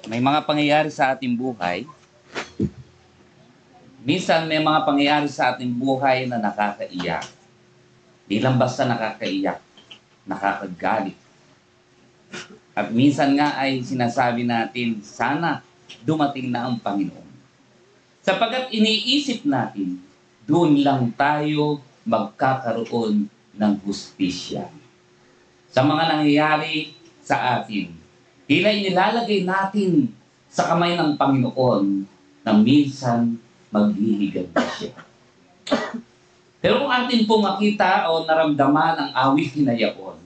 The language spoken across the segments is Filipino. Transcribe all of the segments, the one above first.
May mga pangyayari sa ating buhay. Minsan may mga pangyayari sa ating buhay na nakakaiyak. Di lang basta nakakaiyak, nakakagalit. At minsan nga ay sinasabi natin, sana dumating na ang Panginoon. Sapagkat iniisip natin, doon lang tayo magkakaroon ng hustisya. Sa mga nangyayari sa atin, tila inilalagay natin sa kamay ng Panginoon na minsan maghihigante siya. Pero kung atin po makita o naramdaman ang awit na yaon,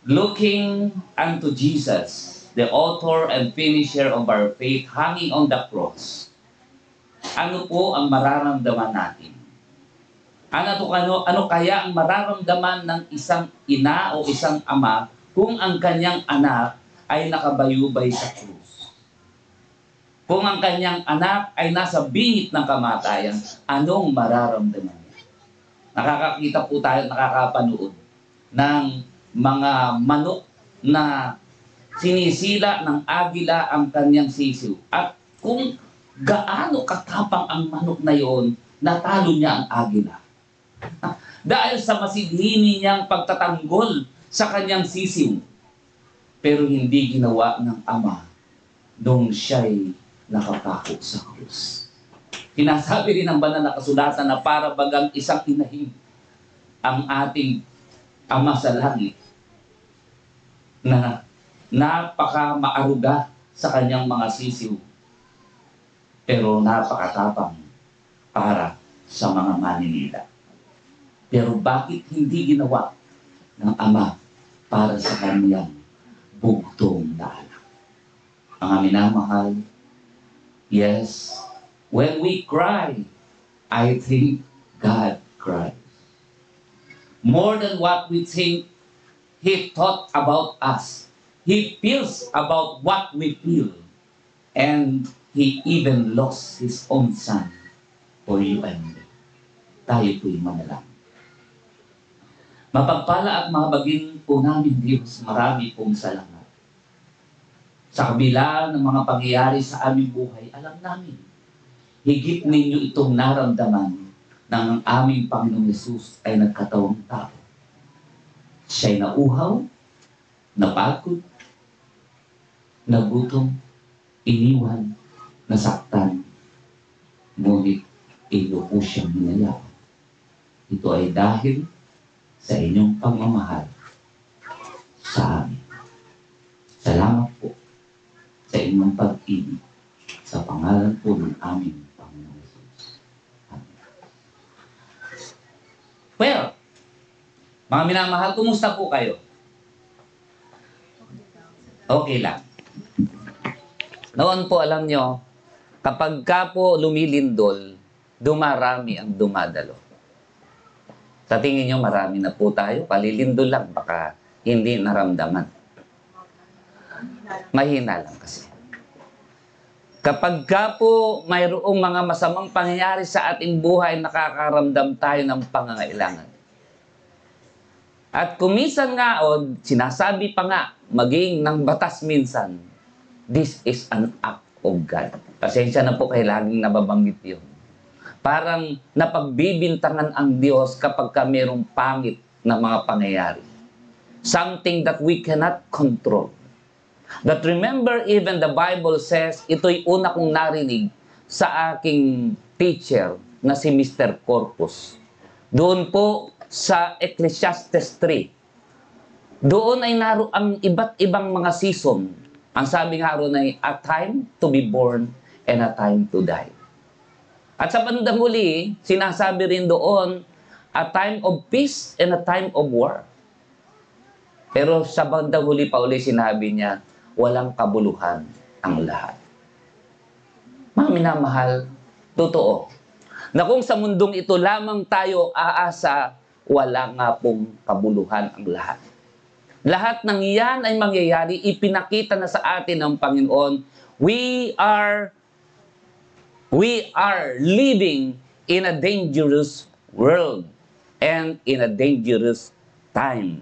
looking unto Jesus, the author and finisher of our faith, hanging on the cross, ano po ang mararamdaman natin? Ano kaya ang mararamdaman ng isang ina o isang ama kung ang kanyang anak ay nakabayubay sa krus? Kung ang kanyang anak ay nasa bingit ng kamatayan, anong mararamdaman niya? Nakakakita po tayo, nakakapanood ng mga manok na sinisila ng agila ang kanyang sisiw. At kung gaano katapang ang manok na yon, natalo niya ang agila. Dahil sa masidhini niyang pagtatanggol sa kanyang sisiw. Pero hindi ginawa ng ama nung siya'y nakapako sa krus. Sinasabi rin ng banal na kasulatan na para bagang isang inahin ang ating Ama sa langit na napaka maaruga sa kanyang mga sisiw pero napakatapang para sa mga maninila. Pero bakit hindi ginawa ng ama para sa kanyang bugtong na anak? Mga minamahal, yes, when we cry, I think God cries. More than what we think, He thought about us. He feels about what we feel. And He even lost His own Son for you and me. Tayo po'y manalangin. Mapagpala at mabagin po namin Diyos, marami pong salamat. Sa kabila ng mga pangyayari sa aming buhay, alam namin, higit ninyo itong naramdaman ng aming Panginoong Yesus ay nagkatawang tao. Siya'y nauhaw, napagod, nagutom, iniwan, nasaktan, ngunit iyo po siyang hinayaan. Ito ay dahil sa inyong pagmamahal sa amin. Salamat po sa inyong pag-ibig sa pangalan po ng aming Panginoon Jesus. Amen. Well, mga minamahal, kumusta po kayo? Okay lang. Noon po, alam nyo, kapag ka po lumilindol, dumarami ang dumadalo. Sa tingin nyo, marami na po tayo, palilindol lang, baka hindi naramdaman. Mahina lang kasi. Kapag ka po mayroong mga masamang pangyayari sa ating buhay, nakakaramdam tayo ng pangangailangan. At kumisan nga o sinasabi pa nga, maging ng batas minsan, this is an act of God. Pasensya na po kayo, laging nababanggit yun. Parang napagbibintangan ang Diyos kapag ka mayroong pangit na mga pangyayari. Something that we cannot control. But remember, even the Bible says, ito'y una kong narinig sa aking teacher na si Mr. Corpus. Doon po sa Ecclesiastes 3. Doon ay naroon ang iba't ibang mga season. Ang sabi nga roon ay, a time to be born and a time to die. At sa bandang huli, sinasabi rin doon, a time of peace and a time of war. Pero sa bandang huli pa uli sinabi niya, walang kabuluhan ang lahat. Mga minamahal, totoo, na kung sa mundong ito lamang tayo aasa, wala nga pong kabuluhan ang lahat. Lahat ng iyan ay mangyayari, ipinakita na sa atin ng Panginoon, we are living in a dangerous world and in a dangerous time.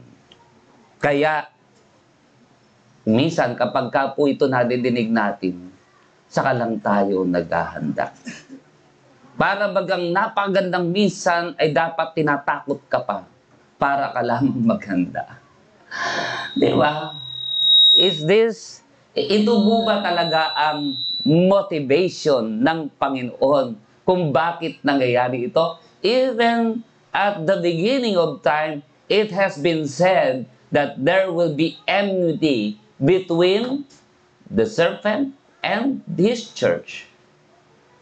Kaya Minsan, kapag ka po ito nadidinig natin, saka lang tayo naghahanda. Para bagang napagandang minsan ay dapat tinatakot ka pa para ka lamang maghanda. Di ba? Ito po ba talaga ang motivation ng Panginoon kung bakit nangyayari ito? Even at the beginning of time, it has been said that there will be enmity between the serpent and his church.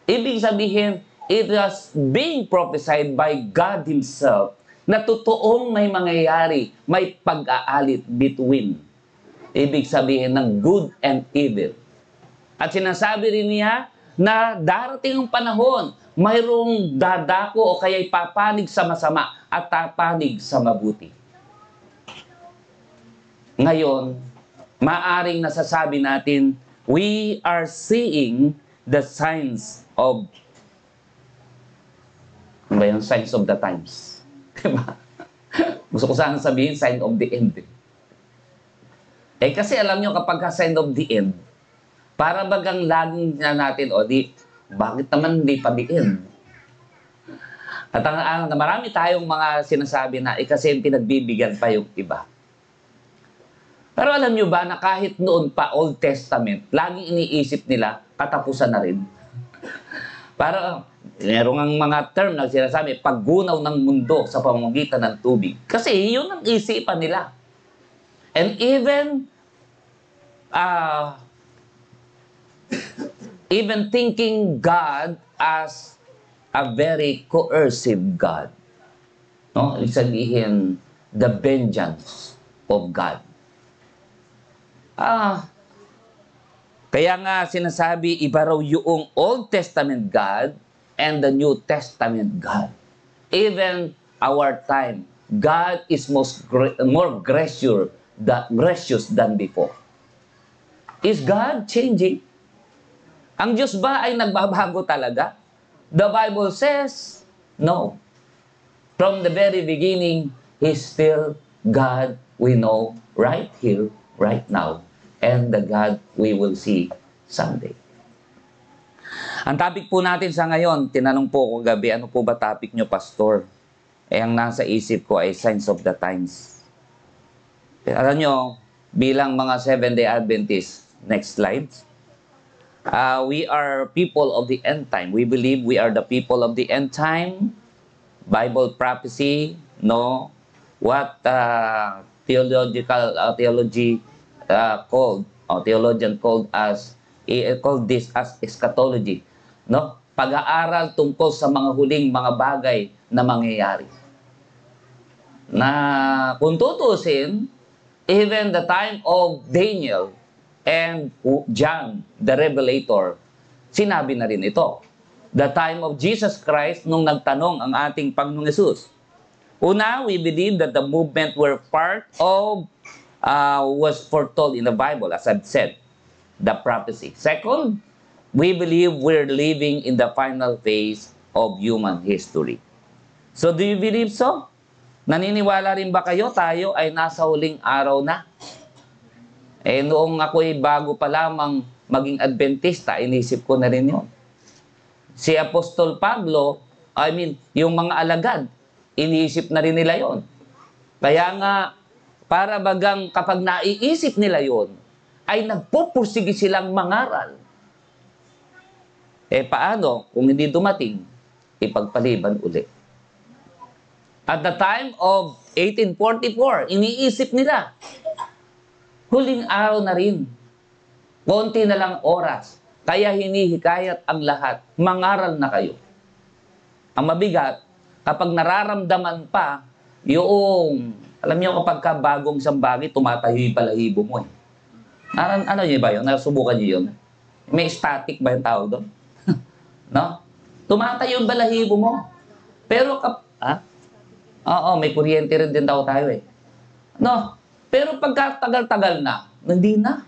Ibig sabihin, it was being prophesied by God Himself na totoong may mangyayari, may pag-aalit between. Ibig sabihin ng good and evil. At sinasabi rin niya na darating ang panahon, mayroong dadako o kaya'y papanig sa masama at papanig sa mabuti. Ngayon, maaring nasasabi natin, we are seeing the signs of, ano ba yung signs of the times? Diba? Gusto ko sana sabihin, sign of the end. Kasi alam nyo, kapag sign of the end, para bagang laging na natin, bakit naman hindi pa the end? At marami tayong mga sinasabi na, kasi pinagbibigyan pa yung iba. Pero alam nyo ba na kahit noon pa, Old Testament, laging iniisip nila, katapusan na rin. Para, meron ang mga term na sinasabi, paggunaw ng mundo sa pamamagitan ng tubig. Kasi yun ang isipan nila. And even thinking God as a very coercive God. No? Ibig sabihin, the vengeance of God. Kaya nga sinasabi, iba raw yung Old Testament God and the New Testament God. Even our time, God is more gracious than before. Is God changing? Ang Diyos ba ay nagbabago talaga? The Bible says, no. From the very beginning, He's still God we know right here, right now, and the God we will see someday. Ang topic po natin sa ngayon, tinanong po ko gabi, ano po ba topic nyo, Pastor? Ang nasa isip ko ay signs of the times. Alam nyo, bilang mga Seventh-day Adventists, next slide. We are people of the end time. We believe we are the people of the end time. Bible prophecy, no? What theology theologian called this as eschatology, no? Pag-aaral tungkol sa mga huling mga bagay na mangyayari. Na kung tutusin, even the time of Daniel and John, the Revelator, sinabi na rin ito. The time of Jesus Christ, nung nagtanong ang ating Panginoong Hesus. Una, we believe that the movement were part of, was foretold in the Bible, as I've said, the prophecy. Second, we believe we're living in the final phase of human history. So, do you believe so? Naniniwala rin ba kayo tayo ay nasa huling araw na? Noong ako'y bago pa lamang maging Adventista, inisip ko na rin yun. Si Apostol Pablo, yung mga alagad, iniisip na rin nila yon. Kaya nga, para bagang kapag naiisip nila yon, ay nagpupursige silang mangaral. Paano kung hindi dumating, ipagpaliban uli. At the time of 1844, iniisip nila, huling araw na rin, konti na lang oras, kaya hinihikayat ang lahat, mangaral na kayo. Ang mabigat, kapag nararamdaman pa, yung, alam niyo kapag ka bagong isang bagay, tumatayo yung balahibo mo . Ano niyo ba yun? Nasubukan niyo yun? May static ba yung tawag doon? No? Tumatayo yung balahibo mo. Pero Oo, may kuryente rin din daw tayo . No? Pero pagka tagal-tagal na, hindi na.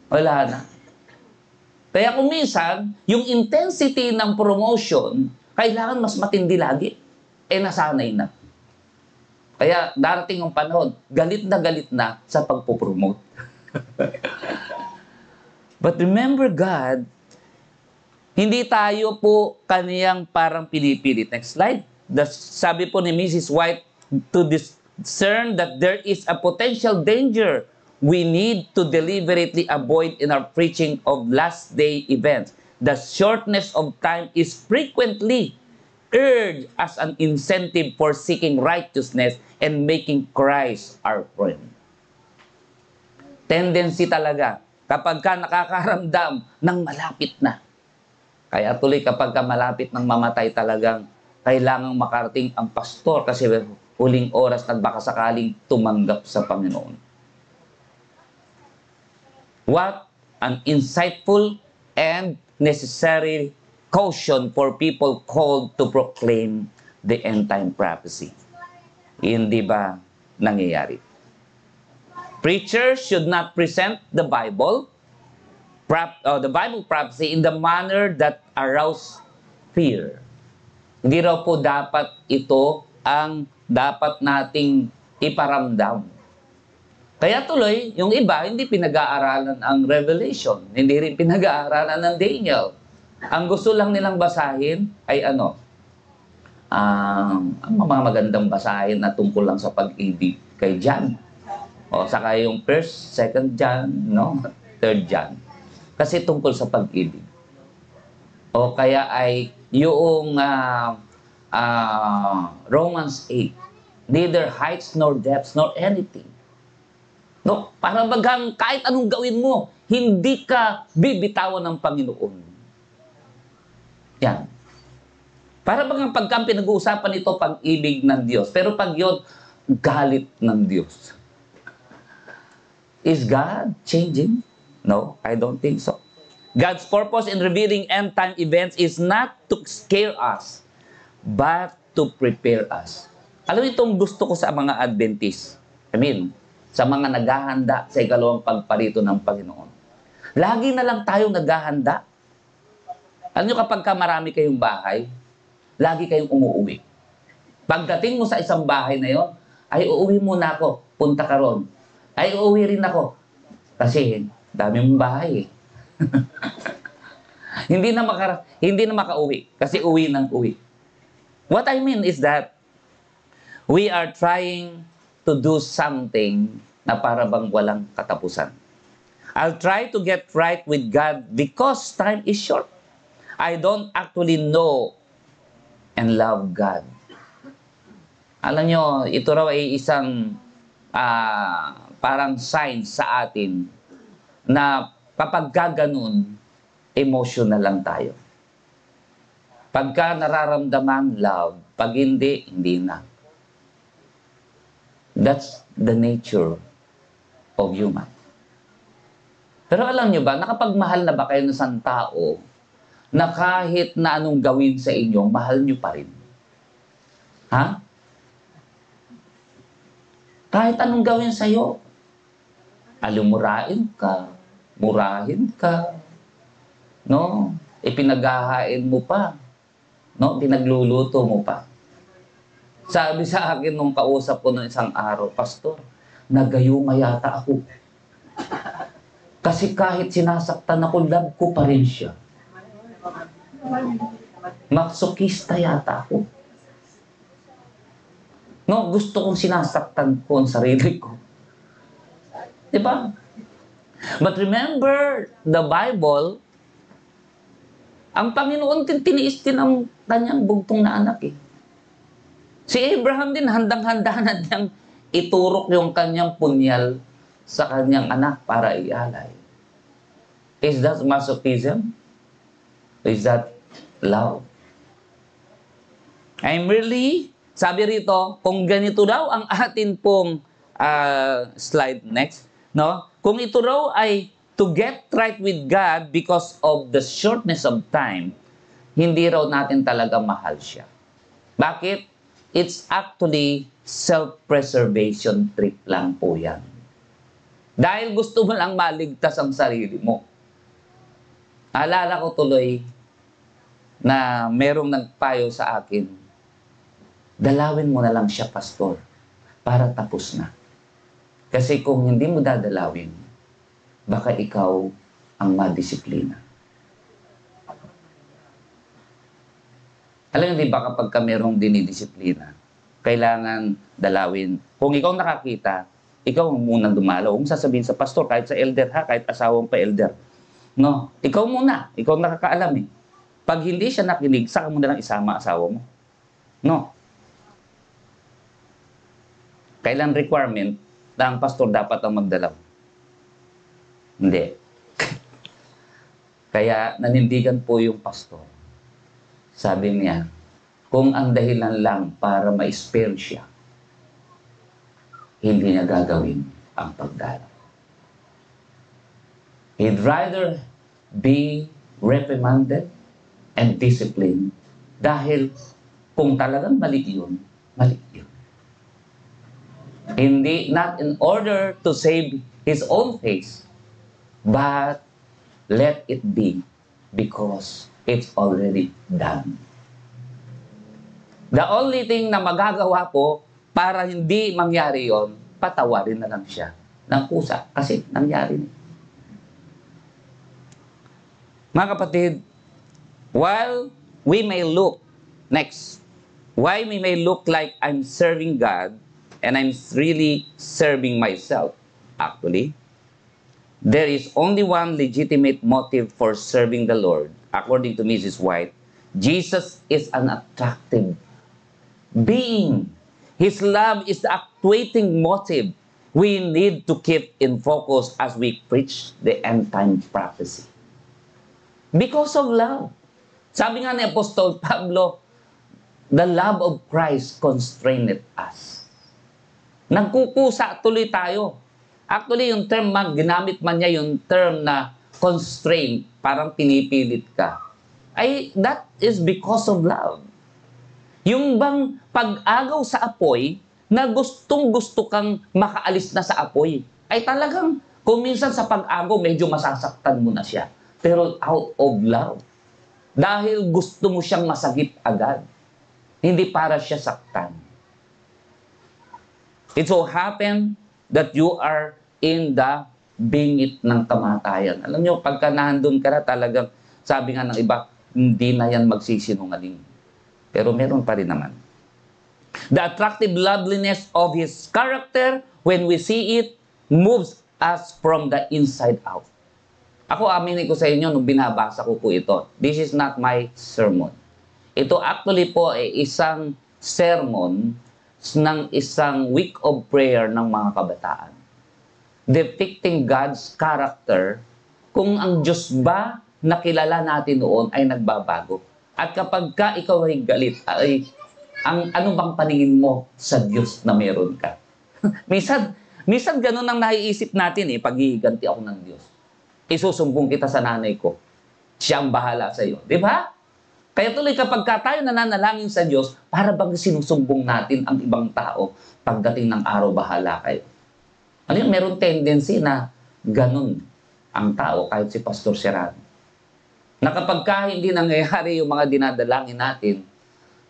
Wala na. Kaya kung minsan, yung intensity ng promotion, kailangan mas matindi lagi. Nasanay na. Kaya darating ang panahon, galit na sa pagpopromote. But remember God, hindi tayo po kaniyang parang pinipilit. Next slide. Sabi po ni Mrs. White, to discern that there is a potential danger we need to deliberately avoid in our preaching of last day events. The shortness of time is frequently urged as an incentive for seeking righteousness and making Christ our friend. Tendency talaga kapag ka nakakaramdam ng malapit na. Kaya tuloy kapag ka malapit ng mamatay talagang kailangang makarating ang pastor kasi huling oras na baka sakaling tumanggap sa Panginoon. What an insightful and necessary caution for people called to proclaim the end-time prophecy. Hindi ba nangyayari? Preachers should not present the Bible prophecy in the manner that arouse fear. Hindi raw po dapat ito ang dapat nating iparamdam. Kaya tuloy, yung iba, hindi pinag-aaralan ang Revelation. Hindi rin pinag-aaralan ng Daniel. Ang gusto lang nilang basahin ay ano? Ang mga magandang basahin na tungkol lang sa pag-ibig kay John. O, saka yung 1st, 2nd John, no? 3rd John. Kasi tungkol sa pag-ibig. O kaya ay yung Romans 8. Neither heights nor depths nor anything. No? Para bagang kahit anong gawin mo, hindi ka bibitawan ng Panginoon. Yan. Para bagang pagka pinag-uusapan ito, pag-ibig ng Diyos. Pero pag yun, galit ng Diyos. Is God changing? No, I don't think so. God's purpose in revealing end-time events is not to scare us, but to prepare us. Alam mo itong gusto ko sa mga Adventist. Sa mga naghahanda sa ikalawang pagparito ng Panginoon. Lagi na lang tayong naghahanda. Alam nyo kapag marami kayong bahay, lagi kayong umuwi. Pagdating mo sa isang bahay na yon, ay uuwi muna ako, punta ka ron. Ay uuwi rin ako. Kasi dami mong bahay eh. hindi na makauwi kasi uwi ng uwi. What I mean is that we are trying to do something na para bang walang katapusan. I'll try to get right with God because time is short. I don't actually know and love God. Alam nyo, ito raw ay isang parang sign sa atin na kapag gaganon, emotional lang tayo. Pagka nararamdaman, love. Pag hindi, hindi na. That's the nature of human. Pero alam nyo ba, nakapagmahal na ba kayo ng isang tao na kahit na anong gawin sa inyo, mahal nyo pa rin? Ha? Kahit anong gawin sa'yo, alumurain ka, murahin ka, no? Ipinaghahain mo pa, no? Pinagluluto mo pa. Sabi sa akin nung kausap ko ng isang araw, Pastor, nagayuma yata ako. Kasi kahit sinasaktan ako, love ko pa rin siya. Maksokista yata ako. No, gusto kong sinasaktan ko ang sarili ko. Diba? But remember, the Bible, ang Panginoon tiniis din ang kanyang bugtong na anak eh. Si Abraham din, handang-handa na niyang iturok yung kanyang punyal sa kanyang anak para ialay. Is that masochism? Is that love? I'm really, sabi rito, kung ganito daw ang atin pong slide next, no? Kung ito raw ay to get right with God because of the shortness of time, hindi raw natin talaga mahal siya. Bakit? It's actually self-preservation trick lang po yan. Dahil gusto mo lang maligtas ang sarili mo. Alala ko tuloy na merong nagpayo sa akin, dalawin mo na lang siya, Pastor, para tapos na. Kasi kung hindi mo dadalawin, baka ikaw ang madisiplina. Alam niyo, di ba kapag ka merong dinidisiplina, kailangan dalawin. Kung ikaw nakakita, ikaw ang munang dumalaw. Kung sasabihin sa pastor, kahit sa elder ha, kahit asawang pa elder. No, ikaw muna. Ikaw nakakaalam eh. Pag hindi siya nakinig, saka mo na lang isama asawa mo. No. Kailan requirement na ang pastor dapat ang magdalaw? Hindi. Kaya nanindigan po yung pastor. Sabi niya, kung ang dahilan lang para ma-spare siya, hindi niya gagawin ang pagdalaw. He'd rather be reprimanded and disciplined dahil kung talagang mali yun, mali yun. Hindi, not in order to save his own face, but let it be because it's already done. The only thing na magagawa po para hindi mangyari yon, patawarin na lang siya ng kusa kasi nangyari na. Mga kapatid, while we may look like I'm serving God and I'm really serving myself, actually, there is only one legitimate motive for serving the Lord. According to Mrs. White, Jesus is an attractive being. His love is the actuating motive we need to keep in focus as we preach the end-time prophecy. Because of love. Sabi nga ni Apostol Pablo, the love of Christ constraineth us. Nagkukusa tuloy tayo. Actually, yung term, ginamit man niya yung term na constraint, parang pinipilit ka. That is because of love. Yung bang pag-agaw sa apoy, na gustong-gusto kang makaalis na sa apoy, ay talagang, kung minsan sa pag-agaw, medyo masasaktan mo na siya. Pero out of love. Dahil gusto mo siyang masagip agad. Hindi para siya saktan. It so happened that you are in the bingit ng kamatayan. Alam nyo, pagka nandun ka na talagang, sabi nga ng iba, hindi na yan magsisinungaling. Pero meron pa rin naman. The attractive loveliness of His character, when we see it, moves us from the inside out. Ako, aminin ko sa inyo, nung binabasa ko po ito, this is not my sermon. Ito actually po ay isang sermon ng isang week of prayer ng mga kabataan. Depicting God's character, kung ang Diyos ba na kilala natin noon ay nagbabago. At kapag ka ikaw ay galit, ay ano bang paningin mo sa Diyos na meron ka? minsan ganun ang naiisip natin paghihiganti ako ng Diyos. Isusumbong kita sa nanay ko. Siyang bahala sa iyo. Di ba? Kaya tuloy kapag tayo nananalangin sa Diyos, para bang sinusumbong natin ang ibang tao pagdating ng araw, bahala kayo. Ano yun? Meron tendency na ganun ang tao, kahit si Pastor Serrano. Na kapag hindi nangyayari yung mga dinadalangin natin,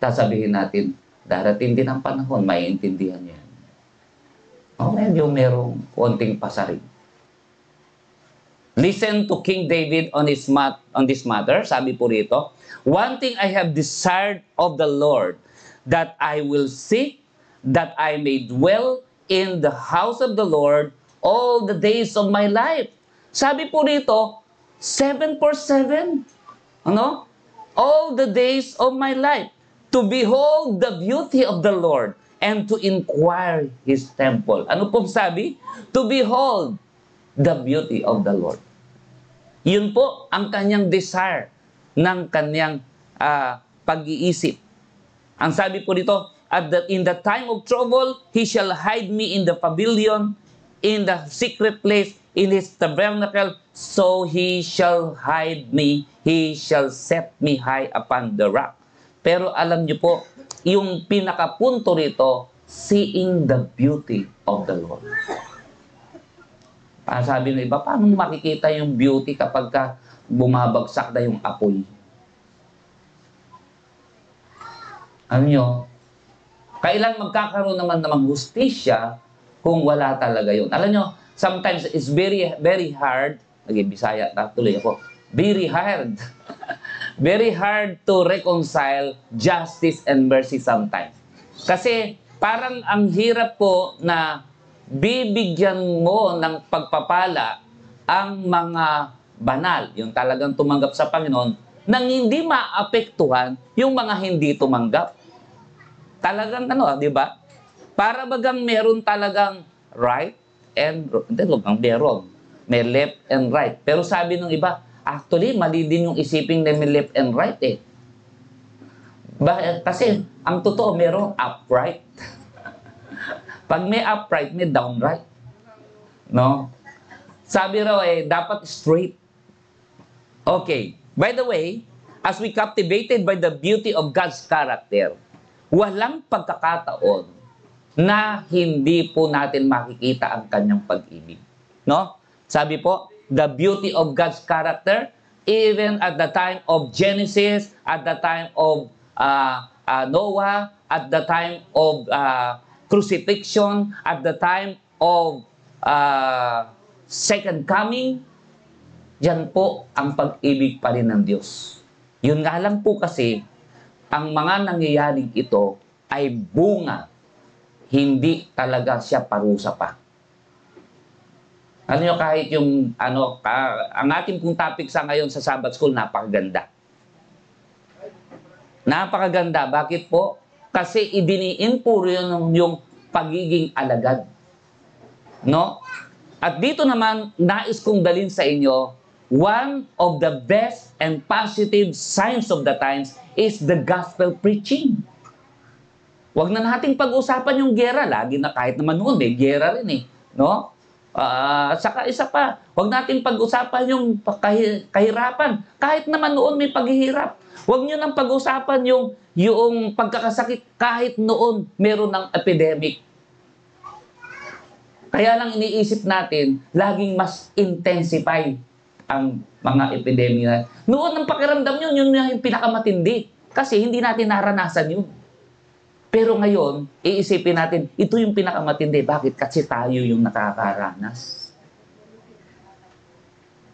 sasabihin natin, darating din ang panahon, maiintindihan niya. Medyo merong konting pasaring. Listen to King David on this matter. Sabi po rito, one thing I have desired of the Lord, that I will seek, that I may dwell in the house of the Lord all the days of my life. Sabi po rito, 7/7. All the days of my life, to behold the beauty of the Lord, and to inquire His temple. Ano pong sabi? To behold the beauty of the Lord. Yun po ang kanyang desire ng kanyang pag-iisip. Ang sabi po dito, in the time of trouble, He shall hide me in the pavilion, in the secret place, in His tabernacle, so He shall hide me, He shall set me high upon the rock. Pero alam niyo po, yung pinakapunto rito, seeing the beauty of the Lord. Sabi ng iba, paano makikita yung beauty kapag bumabagsak na yung apoy? Ano nyo? Kailan magkakaroon naman hustisya kung wala talaga yun? Alam nyo, sometimes it's very, very hard. Okay, Bisaya, tuloy ako. Very hard. Very hard to reconcile justice and mercy sometimes. Kasi parang ang hirap po na bibigyan mo ng pagpapala ang mga banal, yung talagang tumanggap sa Panginoon, nang hindi maapektuhan yung mga hindi tumanggap. Talagang di ba? Para bagang meron talagang right and hindi, meron. May left and right. Pero sabi ng iba, actually, mali din yung isipin na may left and right eh. Kasi, ang totoo, merong upright. Pag may upright, may downright. No? Sabi raw dapat straight. Okay. By the way, as we captivated by the beauty of God's character, walang pagkakataon na hindi po natin makikita ang kanyang pag-ibig. No? Sabi po, the beauty of God's character, even at the time of Genesis, at the time of Noah, at the time of crucifixion, at the time of second coming, yan po ang pag-ibig pa rin ng Diyos. Yun nga lang po kasi, ang mga nangyayaring ito ay bunga, hindi talaga siya parusa pa. Ano nyo, kahit yung, ang ating pong topic sa ngayon sa Sabbath School, napakaganda. Napakaganda. Bakit po? Kasi idiniin po rin yung pagiging alagad. No? At dito naman, nais kong dalhin sa inyo, one of the best and positive signs of the times is the gospel preaching. Huwag na nating pag-usapan yung gera. Lagi na kahit naman noon, may gera rin eh. No? Saka isa pa, huwag nating pag-usapan yung kahirapan. Kahit naman noon may paghihirap. Huwag nyo nang pag-usapan yung pagkakasakit. Kahit noon meron ng epidemic. Kaya lang iniisip natin, laging mas intensify ang mga epidemya. Noon ang pakiramdam yun yung pinakamatindi. Kasi hindi natin naranasan yun. Pero ngayon, iisipin natin, ito yung pinakamatindi. Bakit? Kasi tayo yung nakakaranas.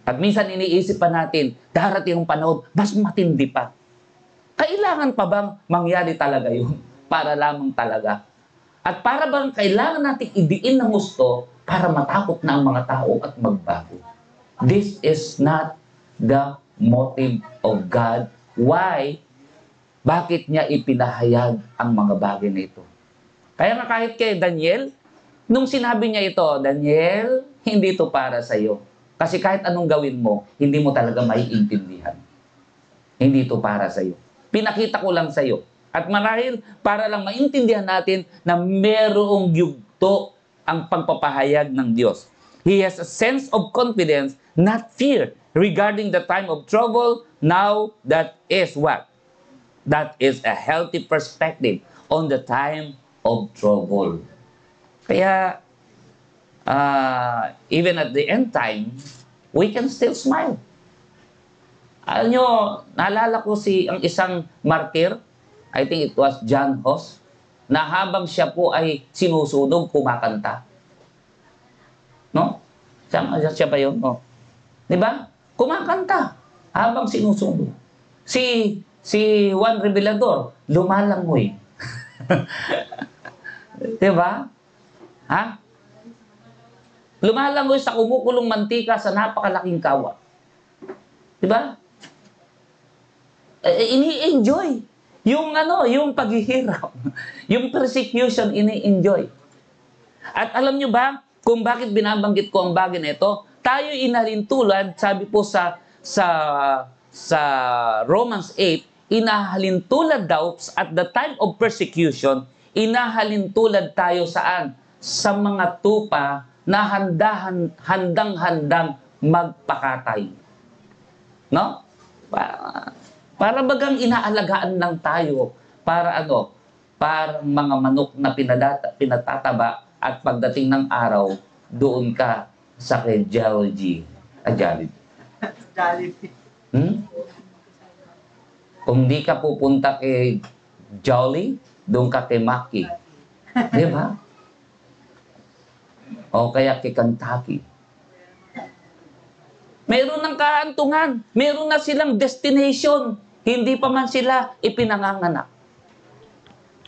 At minsan iniisip pa natin, darating yung panahon, mas matindi pa. Kailangan pa bang mangyari talaga yun? Para lamang talaga. At para bang kailangan natin idiin ng gusto para matakot na ang mga tao at magbago? This is not the motive of God. Why? Bakit niya ipinahayag ang mga bagay na ito? Kaya nga kahit kay Daniel, nung sinabi niya ito, Daniel, hindi ito para sa iyo. Kasi kahit anong gawin mo, hindi mo talaga maiintindihan. Hindi ito para sa iyo. Pinakita ko lang sa iyo. At marahil, para lang maintindihan natin na merong yugto ang pagpapahayag ng Diyos. He has a sense of confidence, not fear, regarding the time of trouble. Now, that is what? That is a healthy perspective on the time of trouble. Kaya, even at the end time, we can still smile. Alam nyo, naalala ko ang isang martir, I think it was John Hus, na habang siya po ay sinusunog, kumakanta. No? Siya ba yun? No? Di ba? Kumakanta habang sinusunog. Si Juan Revelador, lumalangoy. Di ba? Ha? Lumalangoy sa kumukulong mantika sa napakalaking kawa. Di ba? Ini-enjoy. Yung paghihirap. Yung persecution, ini-enjoy. At alam nyo ba, kung bakit binabanggit ko ang bagay na ito, tayo inalintulad, sabi po sa Romans 8, inahalintulad daw at the time of persecution, inahalintulad tayo saan? Sa mga tupa na handang-handang magpakatay. No? Para bagang inaalagaan lang tayo para para mga manok na pinatataba at pagdating ng araw, doon ka sa kay Jollibee. Kung di ka pupunta kay Jolly, doon ka kay Maki. Di ba? o kaya kay Kentucky. Meron ng kaantungan. Meron na silang destination. Hindi pa man sila ipinanganganak.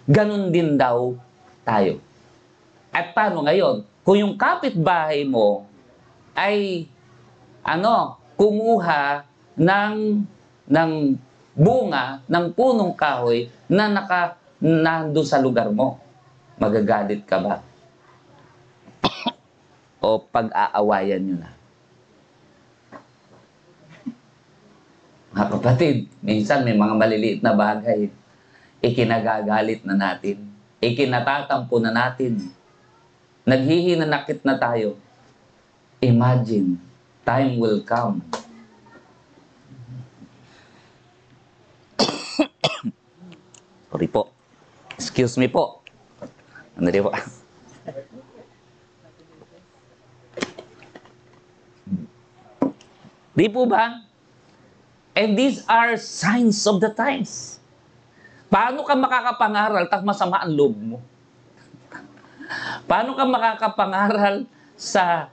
Ganon din daw tayo. At paano ngayon? Kung yung kapitbahay mo ay kumuha ng bunga ng punong kahoy na nandun sa lugar mo, magagalit ka ba? O pag-aawayan nyo na? Mga kapatid, minsan may mga maliliit na bagay, ikinagagalit na natin, ikinatatampo na natin, naghihinanakit na tayo. Imagine, time will come. Sorry po. Excuse me po. Ano rin po? Di po ba? And these are signs of the times. Paano ka makakapangaral tapos masama ang loob mo? Paano ka makakapangaral sa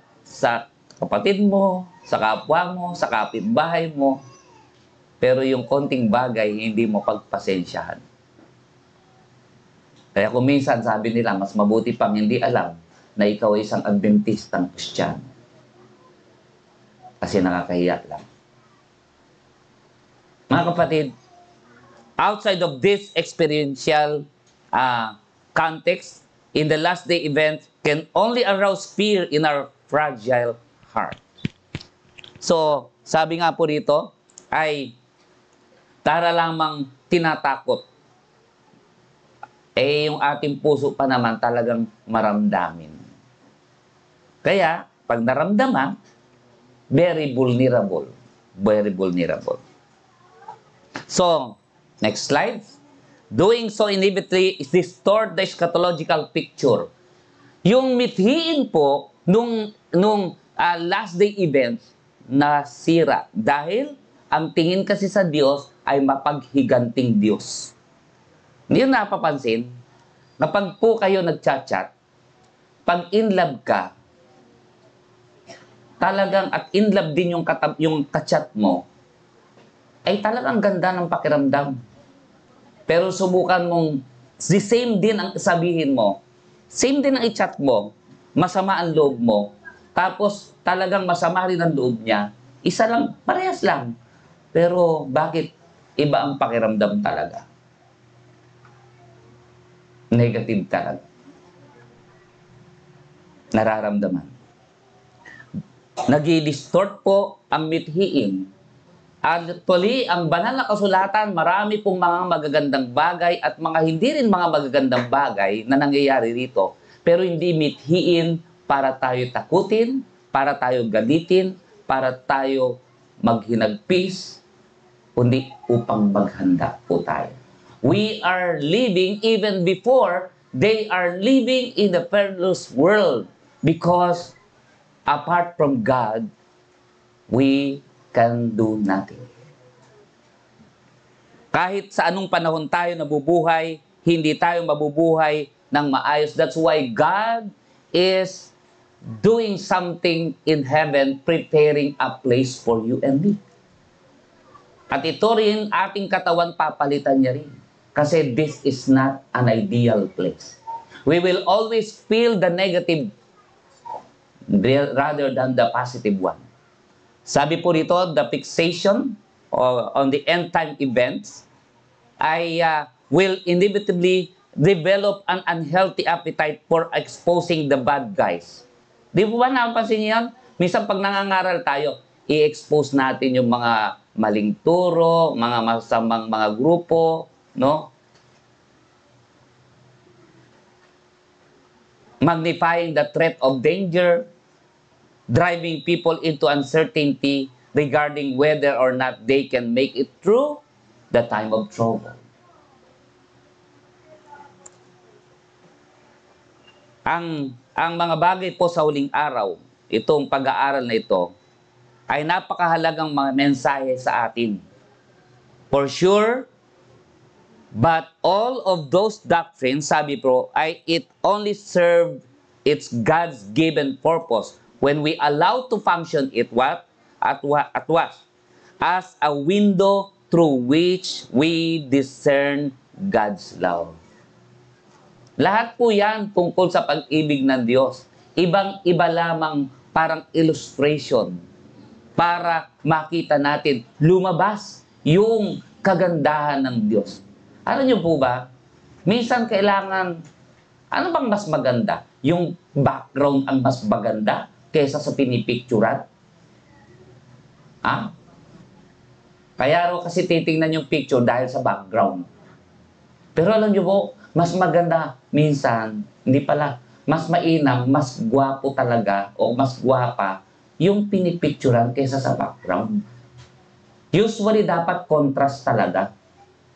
kapatid mo, sa kapwa mo, sa kapitbahay mo, pero yung konting bagay hindi mo pagpasensyahan? Kaya kung minsan sabi nila, mas mabuti pang hindi alam na ikaw ay isang Adventistang Kristiyano. Kasi nakakahiya lang. Mga kapatid, outside of this experiential context, in the last day event can only arouse fear in our fragile heart. So, sabi nga po rito, ay tara lamang tinatakot. Yung ating puso pa naman talagang maramdamin. Kaya, pag naramdaman, very vulnerable. Very vulnerable. So, next slide. Doing so inevitably is distort the eschatological picture. Yung mithiin po nung last day events nasira dahil ang tingin kasi sa Diyos ay mapaghiganting Diyos. Hindi yung napapansin, kapag po kayo nagchat-chat, pag in love ka, talagang at in love din yung kachat mo, ay talagang ganda ng pakiramdam. Pero subukan mong, the same din ang sabihin mo, same din ang i-chat mo, masama ang loob mo, tapos talagang masama rin ang loob niya, isa lang, parehas lang. Pero bakit iba ang pakiramdam talaga? Negative talaga. Nararamdaman. Nag-distort po ang mithiin. Actually, ang banal na kasulatan, marami pong mga magagandang bagay at mga hindi rin mga magagandang bagay na nangyayari rito. Pero hindi mithiin para tayo takutin, para tayo galitin, para tayo maghinagpis, kundi upang maghanda po tayo. We are living even before they are living in the perilous world because apart from God, we can do nothing. Kahit sa anong panahon tayo nabubuhay, hindi tayo mabubuhay ng maayos. That's why God is doing something in heaven, preparing a place for you and me. At ito rin, ating katawan papalitan niya rin. Kasi this is not an ideal place. We will always feel the negative rather than the positive one. Sabi po rito, the fixation on the end time events ay will inevitably develop an unhealthy appetite for exposing the bad guys. Di po ba napansin niyo yan? Minsan pag nangangaral tayo, i-expose natin yung mga maling turo, mga masamang mga grupo, no? Magnifying the threat of danger, driving people into uncertainty regarding whether or not they can make it through the time of trouble. Ang mga bagay po sa huling araw, itong pag-aaral na ito, ay napakahalagang mga mensahe sa atin. For sure, but all of those doctrines, sabi po, it only serve its God's given purpose when we allow to function it what? At what? As a window through which we discern God's love. Lahat po yan tungkol sa pag-ibig ng Diyos. Ibang-iba lamang parang illustration para makita natin lumabas yung kagandahan ng Diyos. Alam niyo po ba, minsan kailangan, ano bang mas maganda? Yung background ang mas maganda kaysa sa pinipicturan? Ha? Kaya raw kasi titingnan yung picture dahil sa background. Pero alam niyo po, mas maganda minsan, hindi pala, mas mainam, mas gwapo talaga o mas gwapa yung pinipicturan kaysa sa background. Usually, dapat contrast talaga.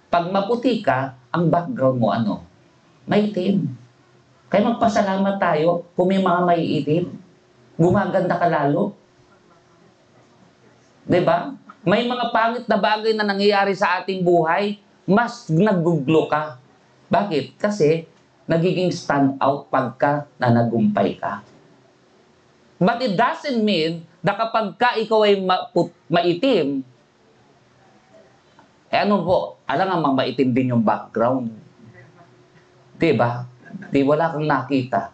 Pag maputi ka, ang background mo ano? Maitim. Kaya magpasalamat tayo kung may mga maiitim. Gumaganda ka lalo. Diba? May mga pangit na bagay na nangyayari sa ating buhay, mas naguglo ka. Bakit? Kasi nagiging stand out pagka nanagumpay ka. But it doesn't mean na kapag ka ikaw ay maitim, ano po, alam nga maitim din yung background. Diba? Wala kang nakita.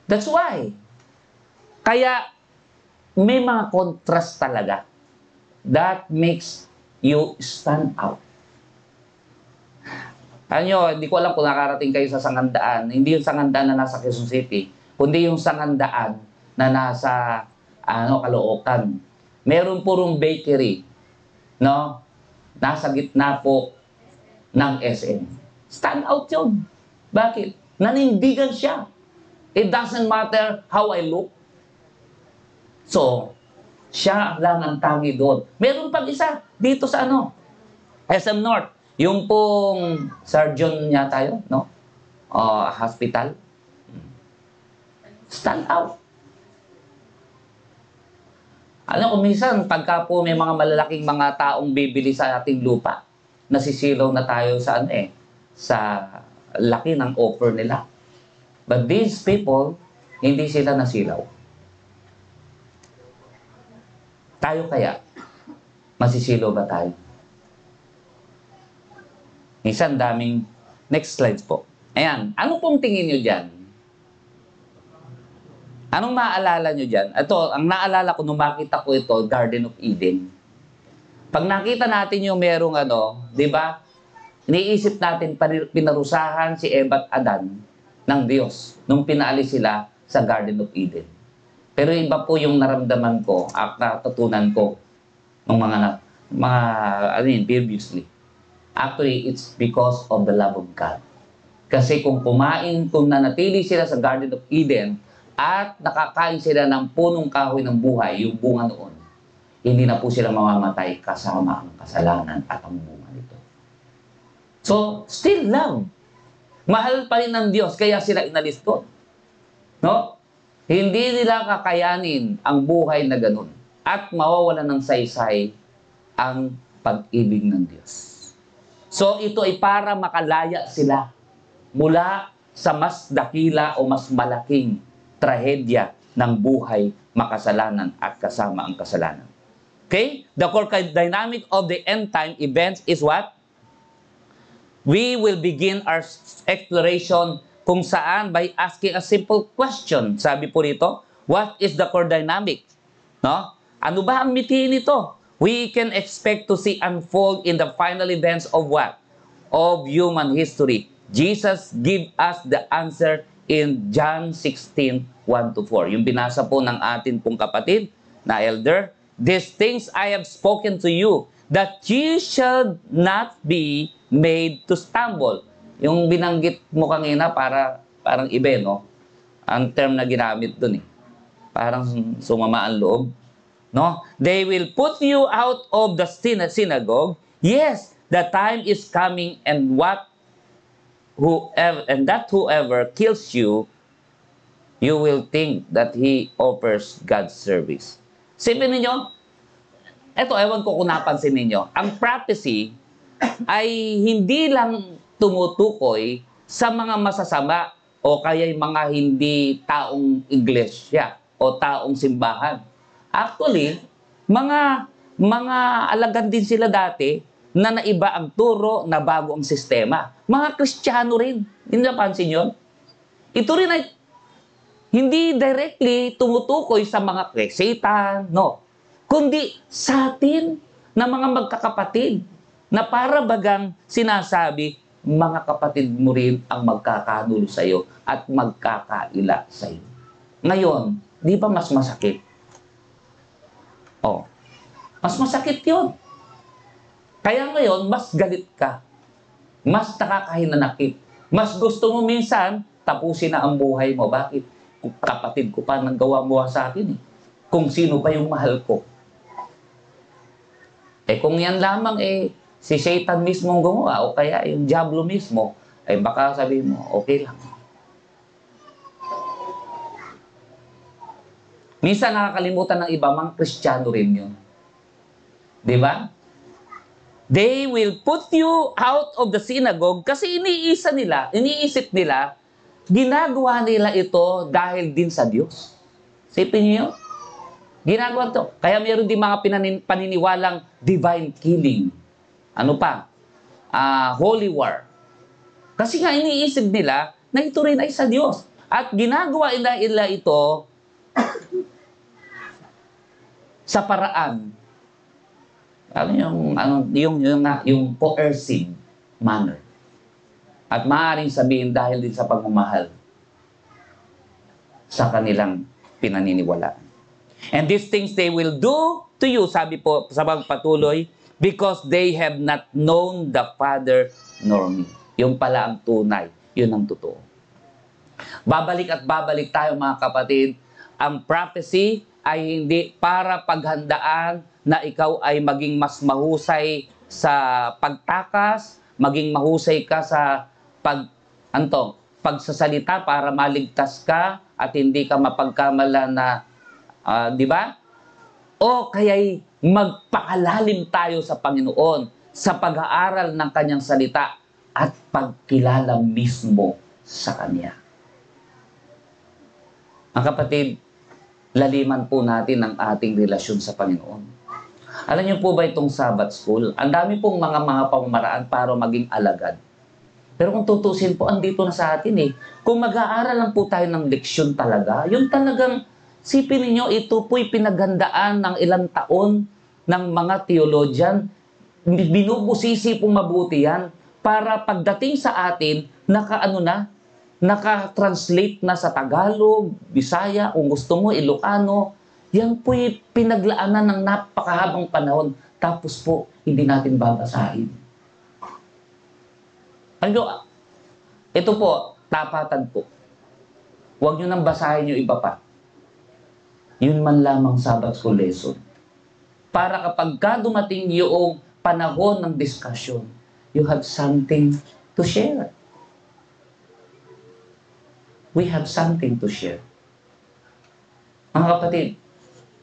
That's why. Kaya, may mga contrast talaga that makes you stand out. Alam nyo, hindi ko alam kung nakarating kayo sa Sangandaan. Hindi yung Sangandaan na nasa Quezon City, kundi yung Sangandaan na nasa Caloocan. Meron purong bakery, no? Nasa gitna po ng SM. Stand out yun. Bakit? Nanindigan siya. It doesn't matter how I look. So, siya lang ang tangi doon. Meron pang isa dito sa SM North. Yung pong surgeon niya tayo, no? Hospital. Stand out. Alam ko, minsan, pagka po may mga malalaking mga taong bibili sa ating lupa, nasisilaw na tayo sa sa laki ng offer nila. But these people, hindi sila nasilaw. Tayo kaya, masisilaw ba tayo? Minsan, daming, next slides po. Ayan, ano pong tingin nyo dyan? Anong maaalala nyo dyan? Ito, ang naalala ko nung makita ko ito, Garden of Eden. Pag nakita natin yung merong di ba? Iniisip natin, pinarusahan si Eva at Adan ng Diyos nung pinaalis sila sa Garden of Eden. Pero iba po yung naramdaman ko at natutunan ko ng previously. Actually, it's because of the love of God. Kasi kung nanatili sila sa Garden of Eden, at nakakain sila ng punong kahoy ng buhay, yung bunga noon, hindi na po sila mamamatay kasama ang kasalanan at ang bunga nito. So, still love. Mahal pa rin ng Diyos, kaya sila inalis doon. No? Hindi nila kakayanin ang buhay na ganun. At mawawalan ng saysay ang pag-ibig ng Diyos. So, ito ay para makalaya sila mula sa mas dakila o mas malaking trahedya ng buhay, makasalanan at kasama ang kasalanan. Okay? The core dynamic of the end time events is what? We will begin our exploration kung saan by asking a simple question. Sabi po rito, what is the core dynamic? No? Ano ba ang mitiin nito? We can expect to see unfold in the final events of what? Of human history. Jesus give us the answer in John 16, 1-4. Yung binasa po ng atin pong kapatid na elder, these things I have spoken to you, that you shall not be made to stumble. Yung binanggit mo kanina, parang iba, no? Ang term na ginamit dun, parang sumama ang loob. No? They will put you out of the synagogue. Yes, the time is coming and whoever kills you, you will think that he offers God's service. Sipin ninyo, eto, ewan ko kung napansin ninyo, ang prophecy ay hindi lang tumutukoy sa mga masasama o o kaya yung mga hindi taong iglesia o taong simbahan. Actually, mga alagad din sila dati na naiba ang turo, na bago ang sistema. Mga Kristiyano rin. Hindi napansin yun? Ito rin ay hindi directly tumutukoy sa mga Satan, no. Kundi sa atin na mga magkakapatid na para bagang sinasabi, mga kapatid mo rin ang magkakanulo sa iyo at magkakaila sa iyo. Ngayon, di ba mas masakit? Oh, mas masakit yun. Kaya ngayon, mas galit ka. Mas nakakahinanakit. Mas gusto mo minsan, tapusin na ang buhay mo. Bakit? Kapatid ko pa nang gawa mo sa akin eh. Kung sino pa yung mahal ko. Eh kung yan lamang si Satan mismo ang gumawa o kaya yung Diablo mismo, baka sabihin mo, okay lang. Minsan nakakalimutan ng iba, mga Kristiyano rin yun. Di ba? They will put you out of the synagogue kasi iniisip nila, ginagawa nila ito dahil din sa Diyos. Sipin niyo yun? Ginagawa ito. Kaya mayroon din mga paniniwalang divine killing. Ano pa? Holy war. Kasi nga iniisip nila na ito rin ay sa Diyos. At ginagawa nila ito sa paraan. Yung coercive manner. At maaaring sabihin dahil din sa pagmamahal sa kanilang pinaniniwalaan. And these things they will do to you, sabi po sa pagpatuloy, because they have not known the Father nor me. Yung pala ang tunay, yun ang totoo. Babalik at babalik tayo mga kapatid. Ang prophecy ay hindi para paghandaan na ikaw ay maging mas mahusay sa pagtakas, maging mahusay ka sa pagsasalita para maligtas ka at hindi ka mapagkamala na, di ba? O kaya'y magpakalalim tayo sa Panginoon sa pag-aaral ng Kanyang salita at pagkilala mismo sa Kanya. Mga kapatid, laliman po natin ang ating relasyon sa Panginoon. Alam niyo po ba itong Sabbath School? Ang dami pong mga pamamaraan para maging alagad. Pero kung tutusin po, andito na sa atin eh. Kung mag-aaral lang po tayo ng leksyon talaga, yun talagang, sipin ninyo, ito po'y pinaghandaan ng ilang taon ng mga theologian. Binubusisi pong mabuti yan para pagdating sa atin, naka-translate na sa Tagalog, Bisaya, kung gusto mo, Ilocano. Yan po'y pinaglaanan ng napakahabang panahon. Tapos po, hindi natin babasahin. Ano? Ito po, tapatan po. Huwag nyo nang basahin yung iba pa. Yun man lamang Sabbath School lesson. Para kapag dumating yung panahon ng discussion, you have something to share. We have something to share. Mga kapatid,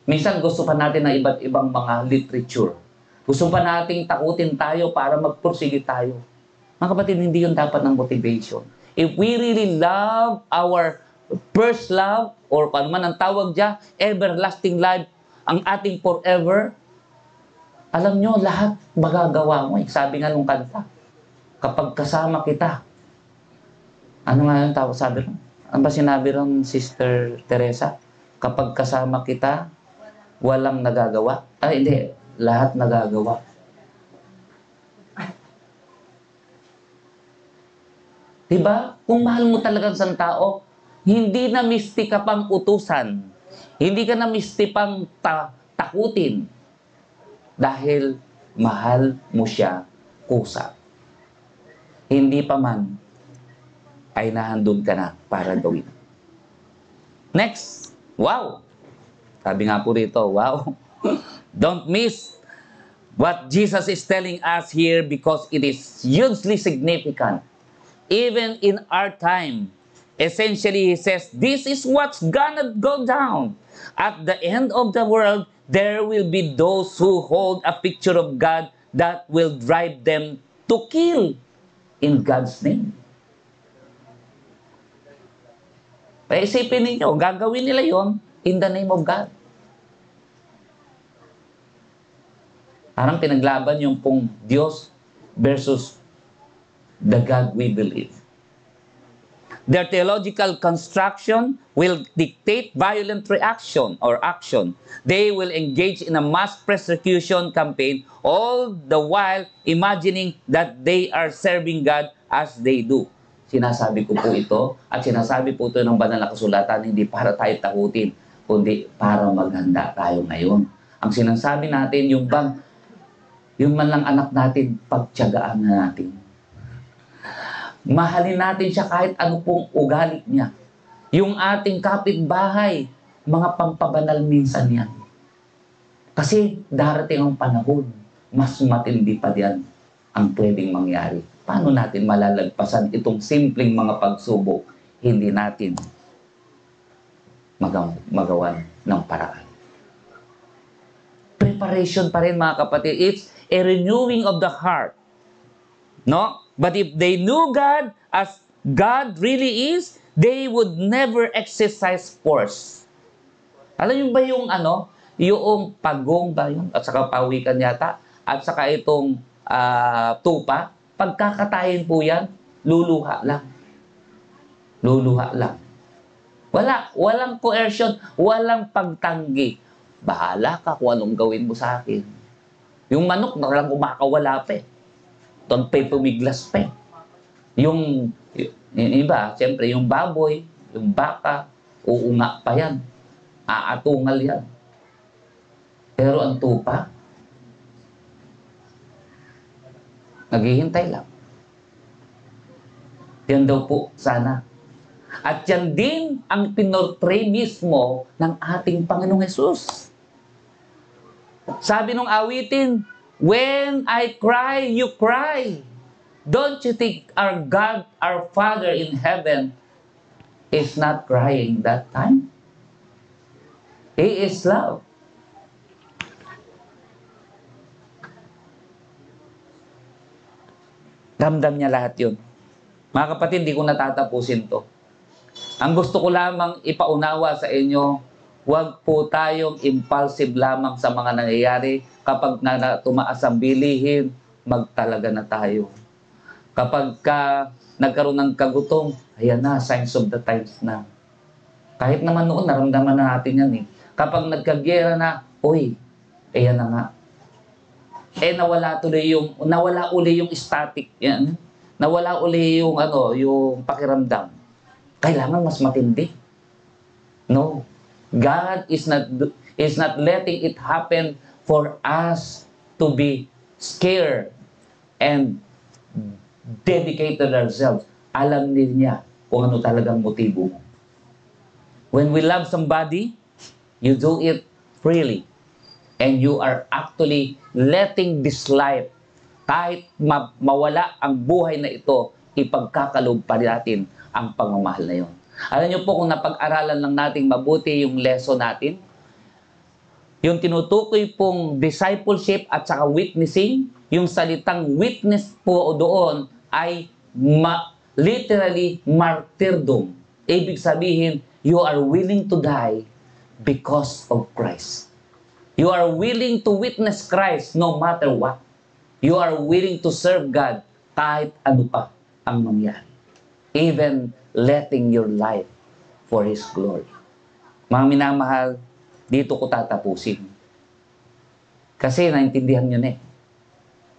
minsan gusto pa natin ng iba't ibang mga literature. Gusto pa nating takutin tayo para magpursige tayo. Mga kapatid, hindi yun dapat ng motivation. If we really love our first love, or kung man ang tawag dyan, everlasting life, ang ating forever, alam nyo, lahat magagawa mo. Sabi nga nung kanta, kapag kasama kita, ano nga yung tawag sabi ron? Ano ba sinabi ron, Sister Teresa? Kapag kasama kita, walang nagagawa. Ay, hindi. Lahat nagagawa. Diba? Kung mahal mo talaga sa tao, hindi na misti ka pang utusan. Hindi ka na misti pang takutin. Dahil mahal mo siya kusa. Hindi pa man ay nahandun ka na para gawin. Next. Wow! Sabi nga po rito, wow! Don't miss what Jesus is telling us here because it is hugely significant. Even in our time, essentially, He says, this is what's gonna go down. At the end of the world, there will be those who hold a picture of God that will drive them to kill in God's name. Kaya isipin ninyo, gagawin nila yon in the name of God. Parang pinaglaban yung pong Diyos versus the God we believe. Their theological construction will dictate violent reaction or action. They will engage in a mass persecution campaign, all the while imagining that they are serving God as they do. Sinasabi ko po ito at sinasabi po ito ng banal na kasulatan, hindi para tayo takutin, kundi para maghanda tayo ngayon. Ang sinasabi natin, yung man lang anak natin, pagtiyagaan na natin. Mahalin natin siya kahit ano pong ugali niya. Yung ating kapitbahay, mga pampabanal minsan yan. Kasi darating ang panahon, mas matindi pa diyan ang pwedeng mangyari. Paano natin malalagpasan itong simpleng mga pagsubok? Hindi natin magawan ng paraan. Preparation pa rin mga kapatid. It's a renewing of the heart. No? But if they knew God as God really is, they would never exercise force. Alam niyo ba yung yung pagong ba yun? At saka pawikan yata? At saka itong tupa? Pagkakatayin po yan, luluha lang. Luluha lang. Walang coercion, walang pagtanggi. Bahala ka kung anong gawin mo sa akin. Yung manok, nalang kumakawala pa eh. Doon pa'y pumiglas pa eh. Yung iba, siyempre yung baboy, yung baka, uunga pa yan. Aatungal yan. Pero ang tupa, naghihintay lang. Yan daw po sana. At yan din ang pinortray mismo ng ating Panginoong Hesus. Sabi nung awitin, when I cry, you cry. Don't you think our God, our Father in heaven, is not crying that time? He is love. Damdam niya lahat yun. Mga kapatid, hindi ko natatapusin to. Ang gusto ko lamang ipaunawa sa inyo, huwag po tayong impulsive lamang sa mga nangyayari. Kapag tumaas ang bilihin, magtalaga na tayo. Kapag nagkaroon ng kagutom, ayan na, signs of the times na. Kahit naman noon, naramdaman na natin yan eh. Kapag nagkagyera na, uy, ayan na nga. Nawala uli yung static yan. Nawala uli yung yung pakiramdam. Kailangan mas matindi. No. God is not letting it happen for us to be scared and dedicated ourselves. Alam din niya kung ano talagang motibo mo. When we love somebody, you do it freely. And you are actually letting this life, kahit mawala ang buhay na ito, ipagkakaloob pa natin ang pagmamahal na yun. Alam niyo po, kung napag-aralan lang natin mabuti yung lesson natin, yung tinutukoy pong discipleship at saka witnessing, yung salitang witness po doon ay literally martyrdom. Ibig sabihin, you are willing to die because of Christ. You are willing to witness Christ no matter what. You are willing to serve God kahit ano pa ang mangyari. Even letting your life for His glory. Mga minamahal, dito ko tatapusin. Kasi naintindihan nyo na eh.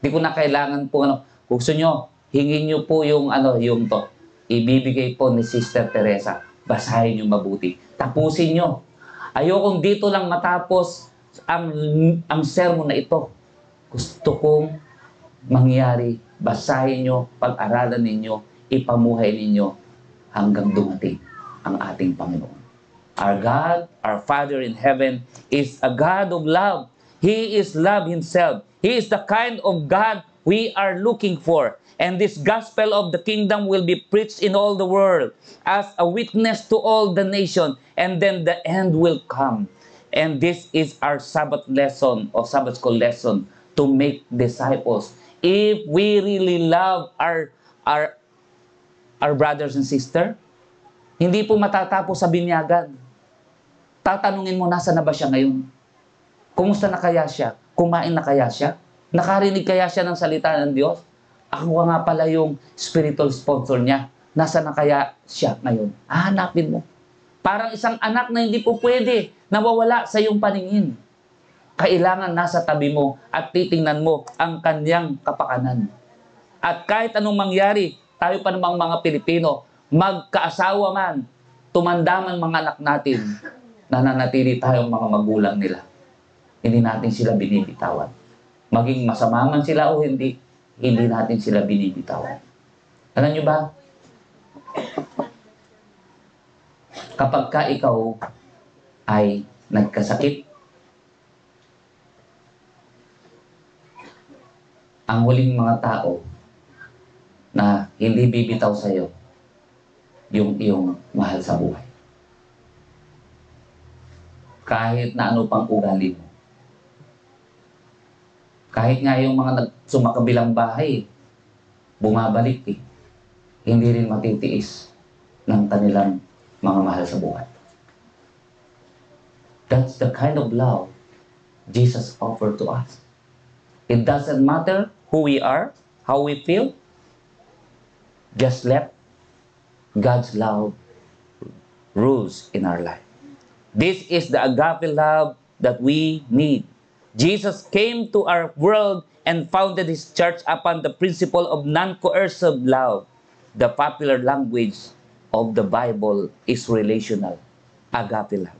Hindi ko na kailangan po kung gusto nyo, hingin nyo po yung yung to. Ibibigay po ni Sister Teresa. Basahin nyo mabuti. Tapusin nyo. Ayokong dito lang matapos ang sermon na ito. Gusto kong mangyari, basahin nyo, pag-aralan ninyo, ipamuhay ninyo hanggang dumating ang ating Panginoon. Our God, our Father in heaven, is a God of love. He is love Himself. He is the kind of God we are looking for. And this gospel of the kingdom will be preached in all the world as a witness to all the nation. And then the end will come. And this is our Sabbath lesson or Sabbath school lesson to make disciples. If we really love our brothers and sisters, Hindi po matatapos sa binyagan. Tatanungin mo, nasa na ba siya ngayon? Kumusta na kaya siya? Kumain na kaya siya? Nakarinig kaya siya ng salita ng Diyos? Ako nga pala yung spiritual sponsor niya. Nasa na kaya siya ngayon? Hanapin mo. Parang isang anak na hindi po pwede nawawala sa iyong paningin. Kailangan nasa tabi mo at titingnan mo ang kanyang kapakanan. At kahit anong mangyari, tayo pa namang mga Pilipino, magkaasawa man, tumanda man mga anak natin, nananatili tayong mga magulang nila. Hindi natin sila binibitawan. Maging masama man sila o hindi, hindi natin sila binibitawan. Alam nyo ba? Kapag ka ikaw ay nagkasakit, ang huling mga tao na hindi bibitaw sa iyo, yung iyong mahal sa buhay. Kahit na ano pang ugali mo. Kahit nga yung mga sumakabilang bahay, bumabalik eh. Hindi rin matitiis ng kanilang mga mahal sa buhay. That's the kind of love Jesus offered to us. It doesn't matter who we are, how we feel. Just let God's love rules in our life. This is the agape love that we need. Jesus came to our world and founded His church upon the principle of non-coercive love. The popular language of the Bible is relational. Agape love.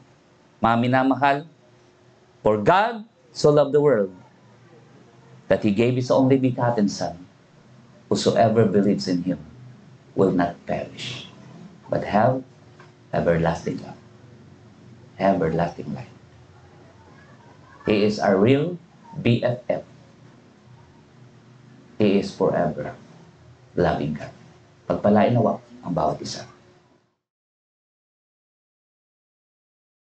Mga minamahal, for God so loved the world that He gave His only begotten Son. Whosoever believes in Him will not perish, but have everlasting love. Everlasting life. He is our real BFF. He is forever loving God. Pagpalain nawa ang bawat isa.